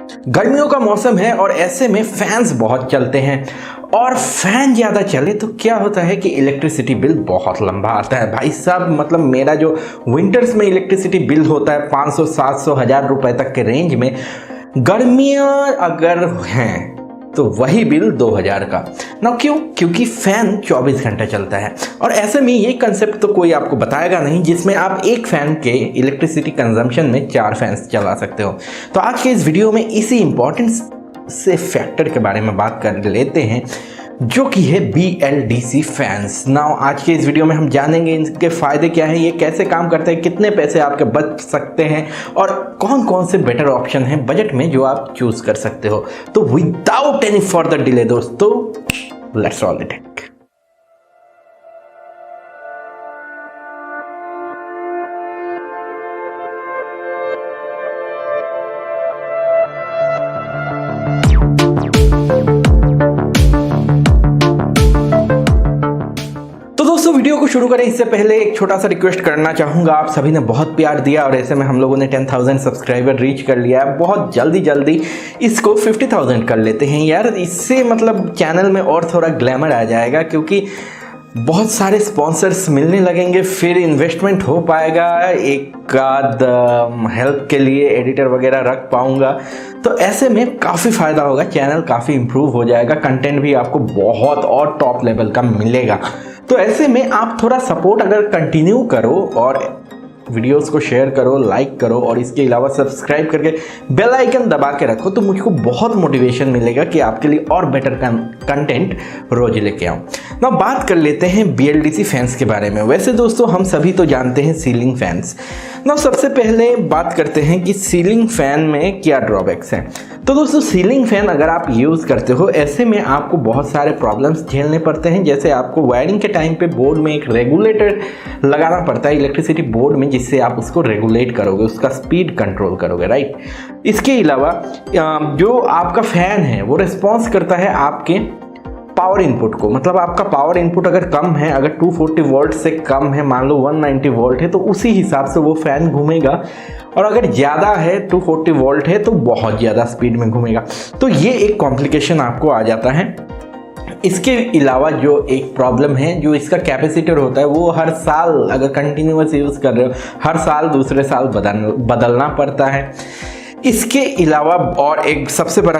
गर्मियों का मौसम है और ऐसे में फैंस बहुत चलते हैं और फैन ज़्यादा चले तो क्या होता है कि इलेक्ट्रिसिटी बिल बहुत लंबा आता है भाई साहब। मतलब मेरा जो विंटर्स में इलेक्ट्रिसिटी बिल होता है 500, 700, 1000 रुपए तक के रेंज में, गर्मियाँ अगर हैं तो वही बिल 2000 का ना। क्यों? क्योंकि फैन 24 घंटे चलता है और ऐसे में ये कंसेप्ट तो कोई आपको बताएगा नहीं जिसमें आप एक फैन के इलेक्ट्रिसिटी कंजम्पशन में 4 फैंस चला सकते हो। तो आज के इस वीडियो में इसी इंपॉर्टेंस से फैक्टर के बारे में बात कर लेते हैं जो कि है BLDC फैंस। नाउ आज के इस वीडियो में हम जानेंगे इनके फ़ायदे क्या हैं, ये कैसे काम करते हैं, कितने पैसे आपके बच सकते हैं और कौन कौन से बेटर ऑप्शन हैं बजट में जो आप चूज़ कर सकते हो। तो विदाउट एनी फर्दर डिले दोस्तों, लेट्स रोल इट। वीडियो को शुरू करें इससे पहले एक छोटा सा रिक्वेस्ट करना चाहूँगा। आप सभी ने बहुत प्यार दिया और ऐसे में हम लोगों ने 10,000 सब्सक्राइबर रीच कर लिया है। बहुत जल्दी इसको 50,000 कर लेते हैं यार। इससे मतलब चैनल में और थोड़ा ग्लैमर आ जाएगा क्योंकि बहुत सारे स्पॉन्सर्स मिलने लगेंगे, फिर इन्वेस्टमेंट हो पाएगा, एक आध हेल्प के लिए एडिटर वगैरह रख पाऊँगा। तो ऐसे में काफ़ी फ़ायदा होगा, चैनल काफ़ी इम्प्रूव हो जाएगा, कंटेंट भी आपको बहुत और टॉप लेवल का मिलेगा। तो ऐसे में आप थोड़ा सपोर्ट अगर कंटिन्यू करो और वीडियोस को शेयर करो, लाइक करो और इसके अलावा सब्सक्राइब करके बेल आइकन दबा के रखो तो मुझको बहुत मोटिवेशन मिलेगा कि आपके लिए और बेटर कंटेंट रोज लेके आऊँ। ना बात कर लेते हैं BLDC फैंस के बारे में। वैसे दोस्तों हम सभी तो जानते हैं सीलिंग फैंस। ना सबसे पहले बात करते हैं कि सीलिंग फैन में क्या ड्रॉबैक्स हैं। तो दोस्तों सीलिंग फैन अगर आप यूज़ करते हो ऐसे में आपको बहुत सारे प्रॉब्लम्स झेलने पड़ते हैं। जैसे आपको वायरिंग के टाइम पे बोर्ड में एक रेगुलेटर लगाना पड़ता है इलेक्ट्रिसिटी बोर्ड में, जिससे आप उसको रेगुलेट करोगे, उसका स्पीड कंट्रोल करोगे, राइट। इसके अलावा जो आपका फैन है वो रिस्पॉन्स करता है आपके पावर इनपुट को। मतलब आपका पावर इनपुट अगर कम है, अगर 240 वोल्ट से कम है, मान लो 190 वोल्ट है, तो उसी हिसाब से वो फैन घूमेगा। और अगर ज़्यादा है, 240 वोल्ट है, तो बहुत ज़्यादा स्पीड में घूमेगा। तो ये एक कॉम्प्लिकेशन आपको आ जाता है। इसके अलावा जो एक प्रॉब्लम है, जो इसका कैपेसिटर होता है वो हर साल अगर कंटिन्यूअस यूज़ कर रहे हो, हर साल दूसरे साल बदलना पड़ता है। इसके अलावा और एक सबसे बड़ा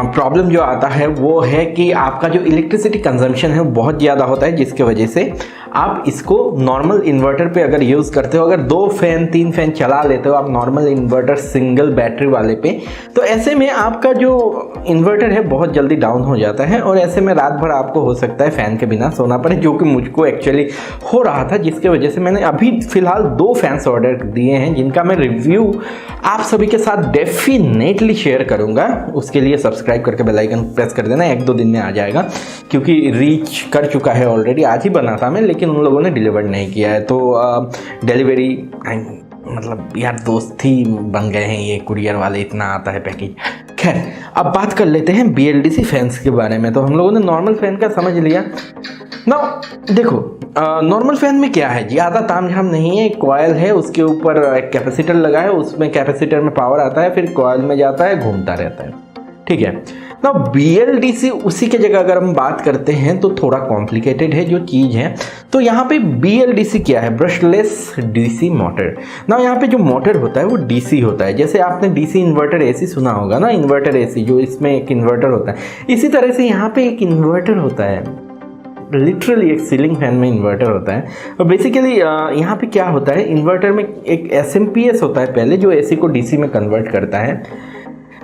प्रॉब्लम जो आता है वो है कि आपका जो इलेक्ट्रिसिटी कंजम्पशन है वो बहुत ज़्यादा होता है, जिसके वजह से आप इसको नॉर्मल इन्वर्टर पे अगर यूज़ करते हो, अगर 2 फैन 3 फैन चला लेते हो आप नॉर्मल इन्वर्टर सिंगल बैटरी वाले पे, तो ऐसे में आपका जो इन्वर्टर है बहुत जल्दी डाउन हो जाता है और ऐसे में रात भर आपको हो सकता है फ़ैन के बिना सोना पड़े, जो कि मुझको एक्चुअली हो रहा था, जिसके वजह से मैंने अभी फ़िलहाल 2 फैंस ऑर्डर दिए हैं जिनका मैं रिव्यू आप सभी के साथ डेफिनेटली शेयर करूंगा। उसके लिए सब्सक्राइब करके बेल आइकन प्रेस कर देना, 1-2 दिन में आ जाएगा क्योंकि रीच कर चुका है ऑलरेडी। आज ही बना था मैं, लेकिन उन लोगों ने डिलीवर नहीं किया है। तो डिलीवरी मतलब यार दोस्त ही बन गए हैं ये कुरियर वाले, इतना आता है पैकेज। खैर अब बात कर लेते हैं BLDC फैंस के बारे में। तो हम लोगों ने नॉर्मल फैन का समझ लिया ना। देखो नॉर्मल फैन में क्या है, ज़्यादा तामझाम नहीं है। एक कॉयल है, उसके ऊपर एक कैपेसिटर लगा है, उसमें कैपेसिटर में पावर आता है, फिर कॉयल में जाता है, घूमता रहता है, ठीक है ना। BLDC उसी के जगह अगर हम बात करते हैं तो थोड़ा कॉम्प्लिकेटेड है जो चीज़ है। तो यहाँ पे BLDC क्या है, ब्रशलेस DC मोटर ना। यहाँ पे जो मोटर होता है वो DC होता है। जैसे आपने DC इन्वर्टर AC सुना होगा ना, इन्वर्टर AC जो इसमें एक इन्वर्टर होता है, इसी तरह से यहाँ पे एक इन्वर्टर होता है, लिटरली एक सीलिंग फैन में इन्वर्टर होता है। और बेसिकली यहाँ पे क्या होता है, इन्वर्टर में एक SMPS होता है पहले, जो AC को DC में कन्वर्ट करता है।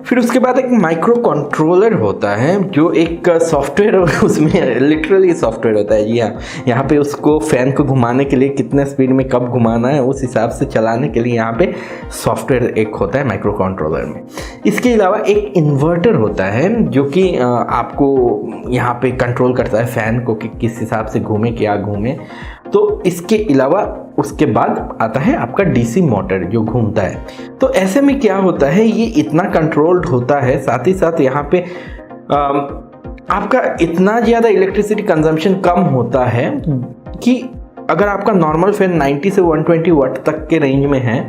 फिर उसके बाद एक माइक्रो कंट्रोलर होता है जो एक सॉफ्टवेयर, उसमें लिटरली सॉफ्टवेयर होता है। जी हाँ, यहाँ पे उसको फैन को घुमाने के लिए कितने स्पीड में कब घुमाना है उस हिसाब से चलाने के लिए यहाँ पे सॉफ्टवेयर एक होता है माइक्रो कंट्रोलर में। इसके अलावा एक इन्वर्टर होता है जो कि आपको यहाँ पे कंट्रोल करता है फैन को कि किस हिसाब से घूमे, क्या घूमे। तो इसके अलावा उसके बाद आता है आपका DC मोटर जो घूमता है। तो ऐसे में क्या होता है, ये इतना कंट्रोल्ड होता है, साथ ही साथ यहाँ पे आपका इतना ज़्यादा इलेक्ट्रिसिटी कंजम्पशन कम होता है कि अगर आपका नॉर्मल फैन 90 से 120 वाट तक के रेंज में है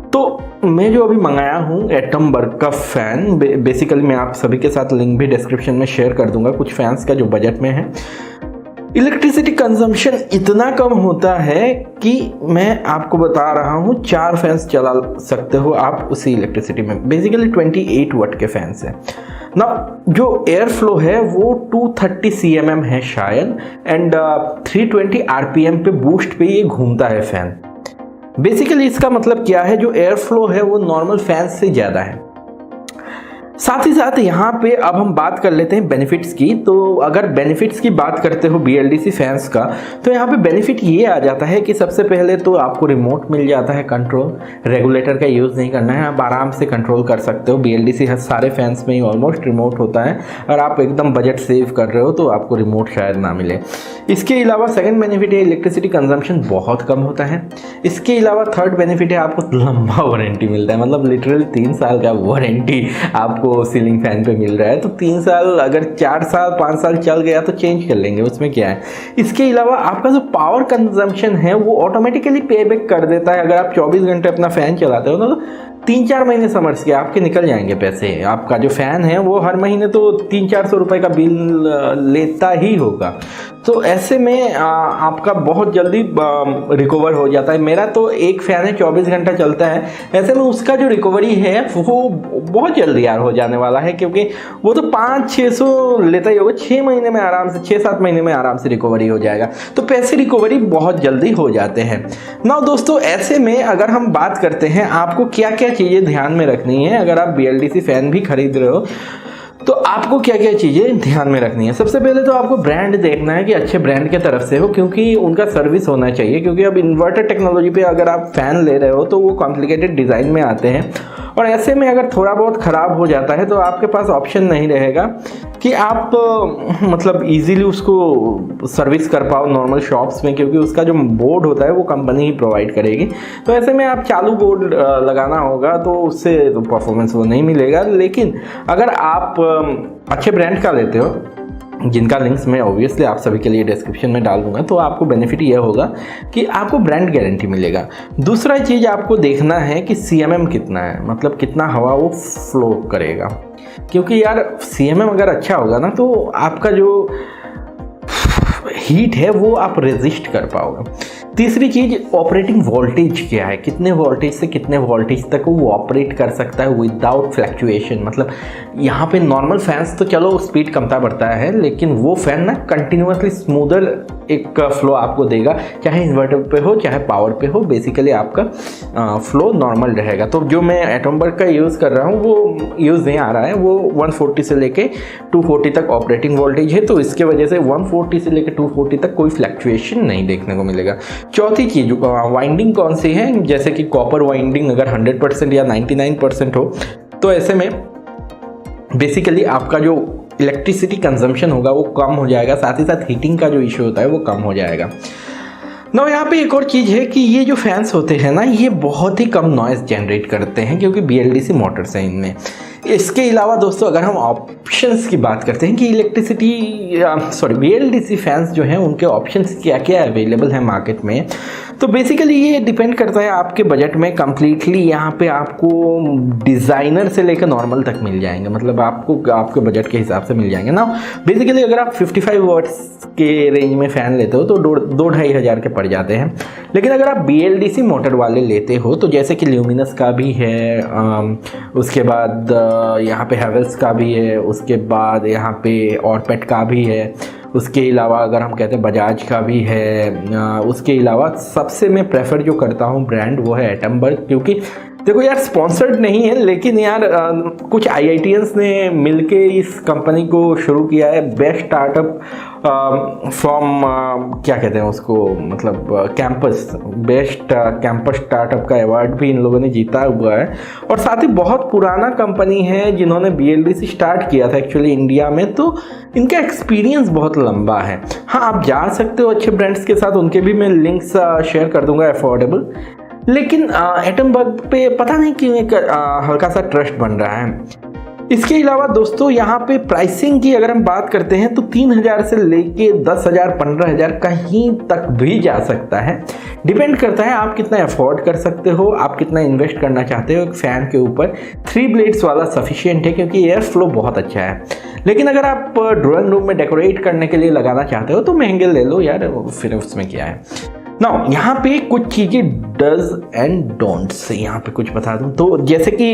तो मैं जो अभी मंगाया हूँ एटमबर्ग का फ़ैन, बेसिकली मैं आप सभी के साथ लिंक भी डिस्क्रिप्शन में शेयर कर दूंगा कुछ फैंस का जो बजट में है। इलेक्ट्रिसिटी कंजम्पशन इतना कम होता है कि मैं आपको बता रहा हूँ 4 फैंस चला सकते हो आप उसी इलेक्ट्रिसिटी में। बेसिकली 28 वाट के फैंस हैं ना। जो एयर फ्लो है वो 230 cmm है शायद, एंड 320 RPM पे बूस्ट पे ये घूमता है फ़ैन। बेसिकली इसका मतलब क्या है, जो एयर फ्लो है वो नॉर्मल फैन से ज़्यादा है। साथ ही साथ यहाँ पे अब हम बात कर लेते हैं बेनिफिट्स की। तो अगर बेनिफिट्स की बात करते हो BLDC फैंस का, तो यहाँ पे बेनिफिट ये आ जाता है कि सबसे पहले तो आपको रिमोट मिल जाता है कंट्रोल, रेगुलेटर का यूज़ नहीं करना है, आप आराम से कंट्रोल कर सकते हो। BLDC सारे फैंस में ही ऑलमोस्ट रिमोट होता है, और आप एकदम बजट सेव कर रहे हो तो आपको रिमोट शायद ना मिले। इसके अलावा सेकंड बेनिफिट है इलेक्ट्रिसिटी कंजम्पशन बहुत कम होता है। इसके अलावा थर्ड बेनिफिट है आपको लंबा वारंटी मिलता है, मतलब लिटरली 3 साल का वारंटी आपको सीलिंग फैन पे मिल रहा है। तो 3 साल अगर 4 साल 5 साल चल गया तो चेंज कर लेंगे, उसमें क्या है। इसके अलावा आपका जो पावर कंजम्पशन है वो ऑटोमेटिकली पे बैक कर देता है। अगर आप 24 घंटे अपना फ़ैन चलाते हो ना, तो 3-4 महीने समझ के आपके निकल जाएंगे पैसे। आपका जो फ़ैन है वो हर महीने तो 300-400 रुपये का बिल लेता ही होगा। तो ऐसे में आपका बहुत जल्दी रिकवर हो जाता है। मेरा तो एक फ़ैन है 24 घंटा चलता है, ऐसे में उसका जो रिकवरी है वो बहुत जल्दी यार हो जाने वाला है, क्योंकि वो तो 500-600 लेता ही होगा। 6 महीने में आराम से, 6-7 महीने में आराम से रिकवरी हो जाएगा। तो पैसे रिकवरी बहुत जल्दी हो जाते हैं ना दोस्तों। ऐसे में अगर हम बात करते हैं आपको क्या क्या चीज़ें ध्यान में रखनी है, अगर आप BLDC फ़ैन भी खरीद रहे हो तो आपको क्या क्या चीज़ें ध्यान में रखनी है। सबसे पहले तो आपको ब्रांड देखना है कि अच्छे ब्रांड के तरफ से हो, क्योंकि उनका सर्विस होना चाहिए। क्योंकि अब इन्वर्टर टेक्नोलॉजी पे अगर आप फ़ैन ले रहे हो तो वो कॉम्प्लिकेटेड डिज़ाइन में आते हैं, और ऐसे में अगर थोड़ा बहुत ख़राब हो जाता है तो आपके पास ऑप्शन नहीं रहेगा कि आप मतलब इजीली उसको सर्विस कर पाओ नॉर्मल शॉप्स में, क्योंकि उसका जो बोर्ड होता है वो कंपनी ही प्रोवाइड करेगी। तो ऐसे में आप चालू बोर्ड लगाना होगा, तो उससे तो परफॉर्मेंस वो नहीं मिलेगा। लेकिन अगर आप अच्छे ब्रांड का लेते हो, जिनका लिंक्स मैं ऑब्वियसली आप सभी के लिए डिस्क्रिप्शन में डाल दूंगा, तो आपको बेनिफिट ये होगा कि आपको ब्रांड गारंटी मिलेगा। दूसरा चीज़ आपको देखना है कि CMM कितना है, मतलब कितना हवा वो फ्लो करेगा। क्योंकि यार CMM अगर अच्छा होगा ना तो आपका जो हीट है वो आप रेजिस्ट कर पाओगे। तीसरी चीज़ ऑपरेटिंग वोल्टेज क्या है, कितने वोल्टेज से कितने वोल्टेज तक वो ऑपरेट कर सकता है विदाउट फ्लैक्चुएशन। मतलब यहाँ पे नॉर्मल फैंस तो चलो स्पीड कमता बढ़ता है, लेकिन वो फैन ना कंटिन्यूसली स्मूदर एक फ्लो आपको देगा, चाहे इन्वर्टर पे हो चाहे पावर पे हो। बेसिकली आपका फ्लो नॉर्मल रहेगा। तो जो मैं एटमबर्ग का यूज़ कर रहा हूँ वो यूज़ नहीं आ रहा है, वो 140 से लेके 240 तक ऑपरेटिंग वोल्टेज है, तो इसके वजह से 140 से लेके 240 तक कोई फ्लैक्चुएशन नहीं देखने को मिलेगा। चौथी चीज़ वाइंडिंग कौन सी है, जैसे कि कॉपर वाइंडिंग अगर 100% या 99% हो, तो ऐसे में बेसिकली आपका जो इलेक्ट्रिसिटी कंजम्पशन होगा वो कम हो जाएगा। साथ ही साथ हीटिंग का जो इशू होता है वो कम हो जाएगा ना। यहाँ पे एक और चीज़ है कि ये जो फैंस होते हैं ना, ये बहुत ही कम नॉइज़ जनरेट करते हैं, क्योंकि BLDC मोटर्स हैं इनमें। इसके अलावा दोस्तों अगर हम ऑप्शंस की बात करते हैं कि BLDC फैंस जो हैं उनके ऑप्शंस क्या क्या अवेलेबल हैं मार्केट में, तो बेसिकली ये डिपेंड करता है आपके बजट में कम्प्लीटली। यहाँ पे आपको डिज़ाइनर से लेकर नॉर्मल तक मिल जाएंगे, मतलब आपको आपके बजट के हिसाब से मिल जाएंगे ना। बेसिकली अगर आप 55 वाट्स के रेंज में फ़ैन लेते हो तो 2-2.5 हज़ार के पड़ जाते हैं। लेकिन अगर आप BLDC मोटर वाले लेते हो तो जैसे कि ल्यूमिनस का भी है, उसके बाद यहाँ पे हैवेल्स का भी है, उसके बाद यहाँ पे ऑरपेट का भी है, उसके अलावा अगर हम कहते हैं बजाज का भी है। उसके अलावा सबसे मैं प्रेफर जो करता हूँ ब्रांड वो है एटमबर्ग, क्योंकि देखो यार स्पॉन्सर्ड नहीं है, लेकिन यार कुछ IITians ने मिलके इस कंपनी को शुरू किया है। बेस्ट स्टार्टअप फ्रॉम क्या कहते हैं उसको, मतलब कैंपस, बेस्ट कैंपस स्टार्टअप का अवार्ड भी इन लोगों ने जीता हुआ है। और साथ ही बहुत पुराना कंपनी है जिन्होंने BLDC स्टार्ट किया था एक्चुअली इंडिया में, तो इनका एक्सपीरियंस बहुत लंबा है। हाँ, आप जा सकते हो अच्छे ब्रांड्स के साथ, उनके भी मैं लिंक्स शेयर कर दूंगा अफोर्डेबल। लेकिन एटमबर्ग पे पता नहीं क्यों एक हल्का सा ट्रस्ट बन रहा है। इसके अलावा दोस्तों यहाँ पे प्राइसिंग की अगर हम बात करते हैं तो 3000 से लेके 10,000 15,000 कहीं तक भी जा सकता है। डिपेंड करता है आप कितना अफोर्ड कर सकते हो, आप कितना इन्वेस्ट करना चाहते हो। एक फ़ैन के ऊपर 3 ब्लेड्स वाला सफिशिएंट है क्योंकि एयर फ्लो बहुत अच्छा है। लेकिन अगर आप ड्राइंग रूम में डेकोरेट करने के लिए लगाना चाहते हो तो महंगे ले लो यार, फिर उसमें क्या है। नाउ यहाँ पे कुछ चीज़ें डज एंड डोंट्स यहाँ पे कुछ बता दूँ तो जैसे कि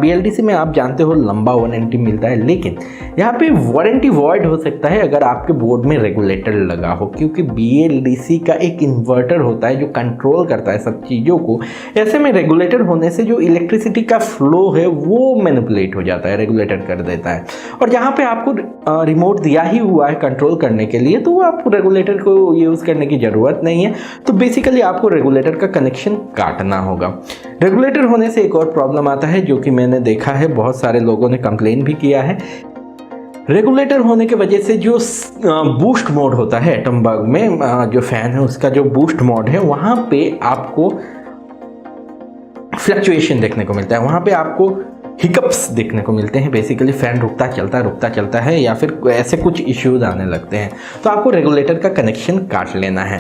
BLDC में आप जानते हो लंबा वारंटी मिलता है, लेकिन यहाँ पे वारंटी वॉइड हो सकता है अगर आपके बोर्ड में रेगुलेटर लगा हो, क्योंकि BLDC का एक इन्वर्टर होता है जो कंट्रोल करता है सब चीज़ों को। ऐसे में रेगुलेटर होने से जो इलेक्ट्रिसिटी का फ्लो है वो मैनिपुलेट हो जाता है, रेगुलेटर कर देता है। और जहाँ पे आपको रिमोट दिया ही हुआ है कंट्रोल करने के लिए, तो आप रेगुलेटर को यूज़ करने की ज़रूरत नहीं है। तो बेसिकली आपको रेगुलेटर का कनेक्शन काटना होगा। रेगुलेटर होने से एक और प्रॉब्लम आता है जो कि मैंने देखा है, बहुत सारे लोगों ने कंप्लेन भी किया है। रेगुलेटर होने की वजह से जो बूस्ट मोड होता है एटमबग में, जो फैन है उसका जो बूस्ट मोड है, वहाँ पे आपको फ्लक्चुएशन देखने को मिलता है, वहाँ पे आपको हिकअप्स देखने को मिलते हैं। बेसिकली फ़ैन रुकता चलता है या फिर ऐसे कुछ इश्यूज आने लगते हैं, तो आपको रेगुलेटर का कनेक्शन काट लेना है।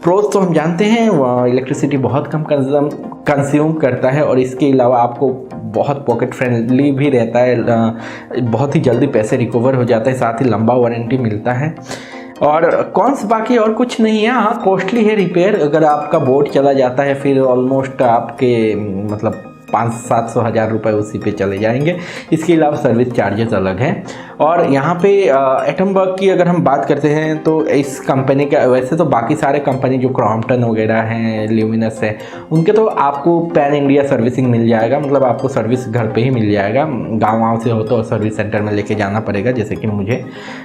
प्रोज तो हम जानते हैं, इलेक्ट्रिसिटी बहुत कम कंज्यूम करता है और इसके अलावा आपको बहुत पॉकेट फ्रेंडली भी रहता है, बहुत ही जल्दी पैसे रिकवर हो जाता है, साथ ही लंबा वारंटी मिलता है। और कॉन्स बाकी और कुछ नहीं है। हाँ, कॉस्टली है रिपेयर, अगर आपका बोर्ड चला जाता है फिर ऑलमोस्ट आपके मतलब 500-700 हज़ार रुपये उसी पे चले जाएंगे। इसके अलावा सर्विस चार्जेस अलग हैं। और यहाँ पे एटमबग की अगर हम बात करते हैं तो इस कंपनी का, वैसे तो बाकी सारे कंपनी जो क्रॉम्पटन वगैरह हैं, ल्यूमिनस है, उनके तो आपको पैन इंडिया सर्विसिंग मिल जाएगा, मतलब आपको सर्विस घर पे ही मिल जाएगा। गाँव से हो तो सर्विस सेंटर में लेके जाना पड़ेगा, जैसे कि मुझे।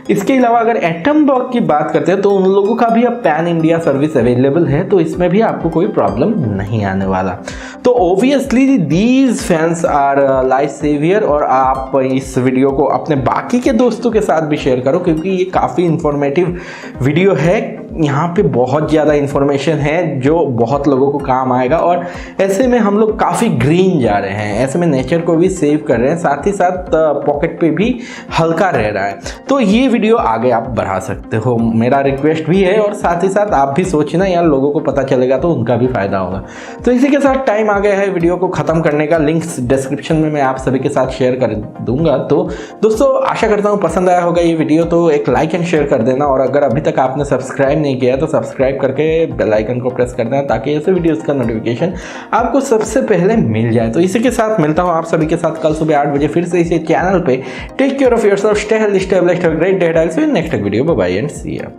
इसके अलावा अगर एटमबग की बात करते हैं तो उन लोगों का भी अब पैन इंडिया सर्विस अवेलेबल है, तो इसमें भी आपको कोई प्रॉब्लम नहीं आने वाला। तो obviously these fans are life saviour. और आप इस वीडियो को अपने बाकी के दोस्तों के साथ भी शेयर करो, क्योंकि ये काफ़ी इंफॉर्मेटिव वीडियो है। यहाँ पे बहुत ज़्यादा इंफॉर्मेशन है जो बहुत लोगों को काम आएगा। और ऐसे में हम लोग काफ़ी ग्रीन जा रहे हैं, ऐसे में नेचर को भी सेव कर रहे हैं, साथ ही साथ पॉकेट पे भी हल्का रह रहा है। तो ये वीडियो आगे आप बढ़ा सकते हो, मेरा रिक्वेस्ट भी है। और साथ ही साथ आप भी सोचना यार, लोगों को पता चलेगा तो उनका भी फायदा होगा। तो इसी के साथ टाइम आ गया है वीडियो को ख़त्म करने का। लिंक्स डिस्क्रिप्शन में मैं आप सभी के साथ शेयर कर दूंगा। तो दोस्तों, आशा करता हूँ पसंद आया होगा ये वीडियो, तो एक लाइक एंड शेयर कर देना। और अगर अभी तक आपने सब्सक्राइब नहीं किया तो सब्सक्राइब करके बेल आइकन को प्रेस कर देना, ताकि ऐसे वीडियोस का नोटिफिकेशन आपको सबसे पहले मिल जाए। तो इसी के साथ मिलता हूँ आप सभी के साथ कल सुबह 8 बजे फिर से इसी चैनल पे। Take care of yourself, stay healthy, stay blessed, have a great day, I will see you in next video. Bye bye and see you.